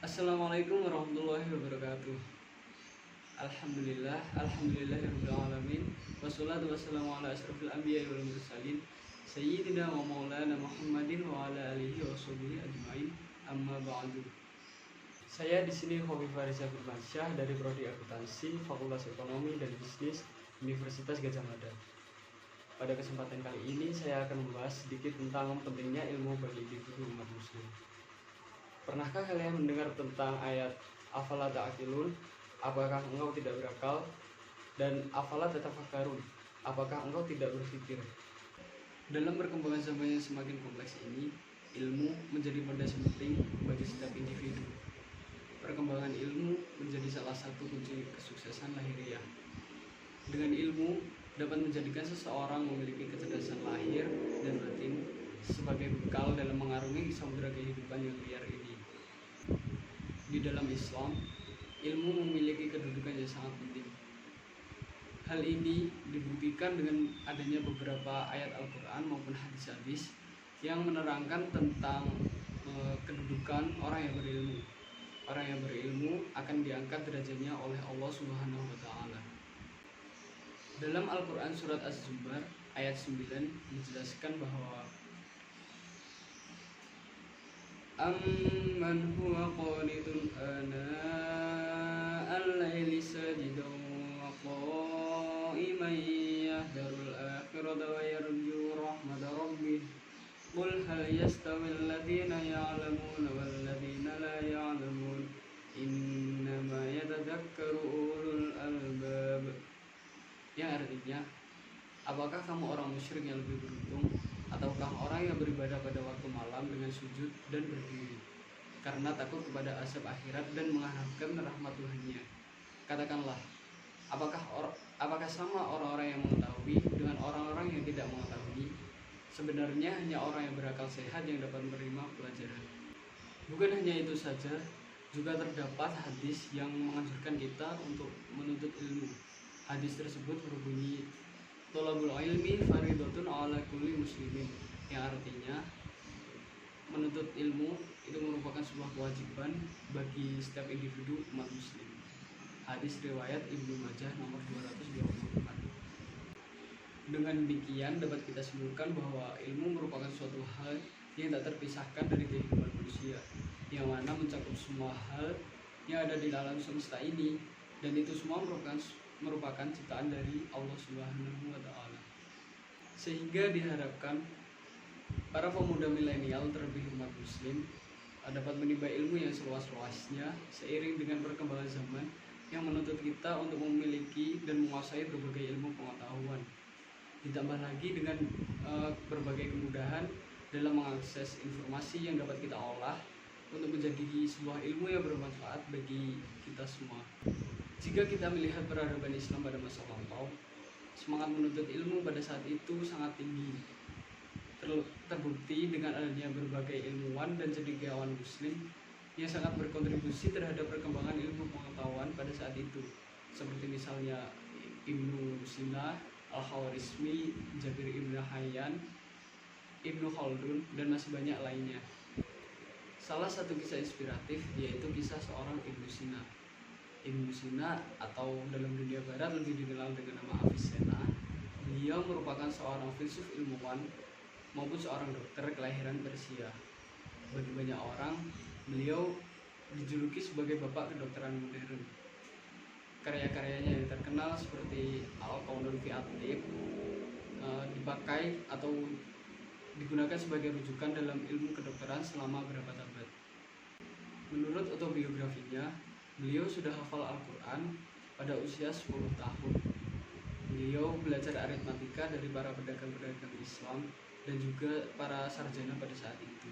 Assalamualaikum warahmatullahi wabarakatuh. Alhamdulillahirabbil alamin. Wassalatu wassalamu ala asyrofil anbiya'i wal mursalin sayyidina wa maulana Muhammadin wa ala alihi washabihi ajmain. Amma ba'du. Saya di sini Khofifah Riza Firmansyah dari Prodi Akuntansi Fakultas Ekonomi dan Bisnis Universitas Gadjah Mada. Pada kesempatan kali ini saya akan membahas sedikit tentang pentingnya ilmu bagi individu umat muslim. Pernahkah kalian mendengar tentang ayat afala ta'qilun? Apakah engkau tidak berakal? Dan afala tatafakkarun? Apakah engkau tidak berpikir? Dalam perkembangan zaman yang semakin kompleks ini, ilmu menjadi fondasi penting bagi setiap individu. Perkembangan ilmu menjadi salah satu kunci kesuksesan lahiriah. Dengan ilmu dapat menjadikan seseorang memiliki kecerdasan lahir dan batin sebagai bekal dalam mengarungi samudera kehidupan yang liar ini. Di dalam Islam, ilmu memiliki kedudukan yang sangat penting. Hal ini dibuktikan dengan adanya beberapa ayat Al-Quran maupun hadis-hadis yang menerangkan tentang kedudukan orang yang berilmu. Orang yang berilmu akan diangkat derajatnya oleh Allah Subhanahu wa Ta'ala. Dalam Al-Quran surat Az-Zumar ayat 9 menjelaskan bahwa amman huwa qanitun ana al-laili sajidan wa qa'iman yahdharul akhirata wa yarju rahmata rabbih qul hal yastawi alladhina ya'lamuna wal ladhina la ya'lamun innama yatadhakkaru ulul albab, yang artinya, apakah kamu orang musyrik yang lebih beruntung ataukah orang yang beribadah pada waktu malam dengan sujud dan berdiri karena takut kepada azab akhirat dan mengharapkan rahmat Tuhannya? Katakanlah, apakah sama orang-orang yang mengetahui dengan orang-orang yang tidak mengetahui? Sebenarnya hanya orang yang berakal sehat yang dapat menerima pelajaran. Bukan hanya itu saja, juga terdapat hadis yang menganjurkan kita untuk menuntut ilmu. Hadis tersebut berbunyi Thalabul ilmi faridatun ala kulli muslimin, yang artinya menuntut ilmu itu merupakan sebuah kewajiban bagi setiap individu umat muslim. Hadis riwayat Ibnu Majah nomor 224. Dengan demikian dapat kita simpulkan bahwa ilmu merupakan suatu hal yang tak terpisahkan dari kehidupan manusia, yang mana mencakup semua hal yang ada di alam semesta ini, dan itu semua merupakan ciptaan dari Allah Subhanahu wa Ta'ala. Sehingga diharapkan para pemuda milenial terlebih umat muslim dapat menimba ilmu yang seluas-luasnya seiring dengan perkembangan zaman yang menuntut kita untuk memiliki dan menguasai berbagai ilmu pengetahuan. Ditambah lagi dengan berbagai kemudahan dalam mengakses informasi yang dapat kita olah untuk menjadi sebuah ilmu yang bermanfaat bagi kita semua. Jika kita melihat peradaban Islam pada masa lampau, semangat menuntut ilmu pada saat itu sangat tinggi. Terbukti dengan adanya berbagai ilmuwan dan cendekiawan muslim yang sangat berkontribusi terhadap perkembangan ilmu pengetahuan pada saat itu, seperti misalnya Ibnu Sina, Al-Khawarizmi, Jabir Ibn Hayyan, Ibnu Khaldun, dan masih banyak lainnya. Salah satu kisah inspiratif yaitu kisah seorang Ibnu Sina. Ibnu Sina atau dalam dunia barat lebih dikenal dengan nama Avicenna. Beliau merupakan seorang filsuf ilmuwan maupun seorang dokter kelahiran Persia. Bagi banyak orang, beliau dijuluki sebagai bapak kedokteran modern. Karya-karyanya yang terkenal seperti Al-Qaunul fi at-Tibb dipakai atau digunakan sebagai rujukan dalam ilmu kedokteran selama berabad-abad. Menurut autobiografinya, beliau sudah hafal Al-Quran pada usia 10 tahun. Beliau belajar aritmatika dari para pedagang-pedagang Islam dan juga para sarjana pada saat itu.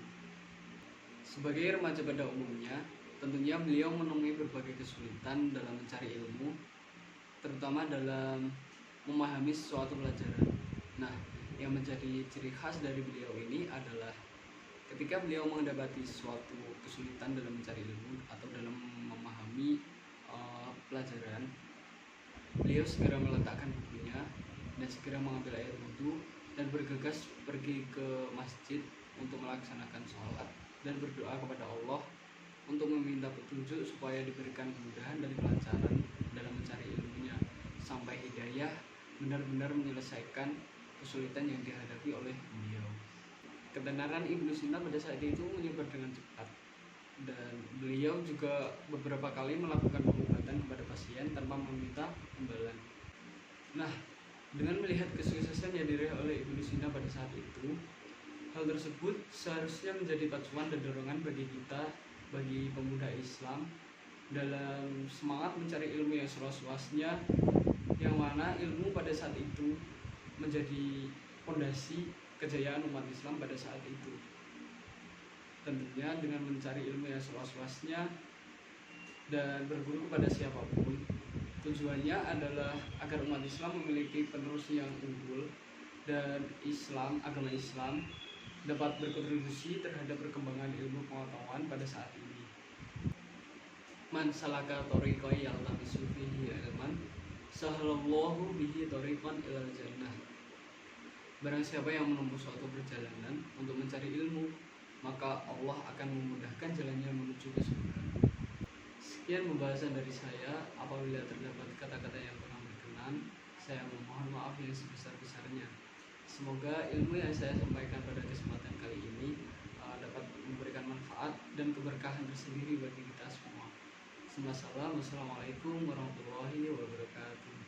Sebagai remaja pada umumnya, tentunya beliau menemui berbagai kesulitan dalam mencari ilmu, terutama dalam memahami suatu pelajaran. Nah, yang menjadi ciri khas dari beliau ini adalah ketika beliau mendapati suatu kesulitan dalam mencari ilmu atau dalam memahami pelajaran, beliau segera meletakkan bukunya dan segera mengambil air wudhu dan bergegas pergi ke masjid untuk melaksanakan sholat dan berdoa kepada Allah untuk meminta meminta petunjuk supaya diberikan kemudahan dan kelancaran dalam mencari ilmunya, sampai hidayah benar-benar menyelesaikan kesulitan yang dihadapi oleh beliau. Ketenaran Ibnu Sina pada saat itu menyebar dengan cepat, dan beliau juga beberapa kali melakukan pengobatan kepada pasien tanpa meminta imbalan. Nah, dengan melihat kesuksesan yang diraih oleh Ibnu Sina pada saat itu, hal tersebut seharusnya menjadi pacuan dan dorongan bagi kita, bagi pemuda Islam, dalam semangat mencari ilmu yang seluas-luasnya, yang mana ilmu pada saat itu menjadi fondasi kejayaan umat Islam pada saat itu. Tentunya dengan mencari ilmu yang seluas-luasnya dan berguru kepada siapapun, tujuannya adalah agar umat Islam memiliki penerus yang unggul, dan agama Islam dapat berkontribusi terhadap perkembangan ilmu pengetahuan pada saat ini. Man salaka tariqan yaltamisu fihi ilman sahalallahu bihi tariqan ilal jannah. Barang siapa yang menempuh suatu perjalanan untuk mencari ilmu, maka Allah akan memudahkan jalannya menuju ke surga. Sekian pembahasan dari saya. Apabila terdapat kata-kata yang kurang berkenan, saya memohon maaf yang sebesar-besarnya. Semoga ilmu yang saya sampaikan pada kesempatan kali ini dapat memberikan manfaat dan keberkahan tersendiri bagi kita semua. Wassalamualaikum warahmatullahi wabarakatuh.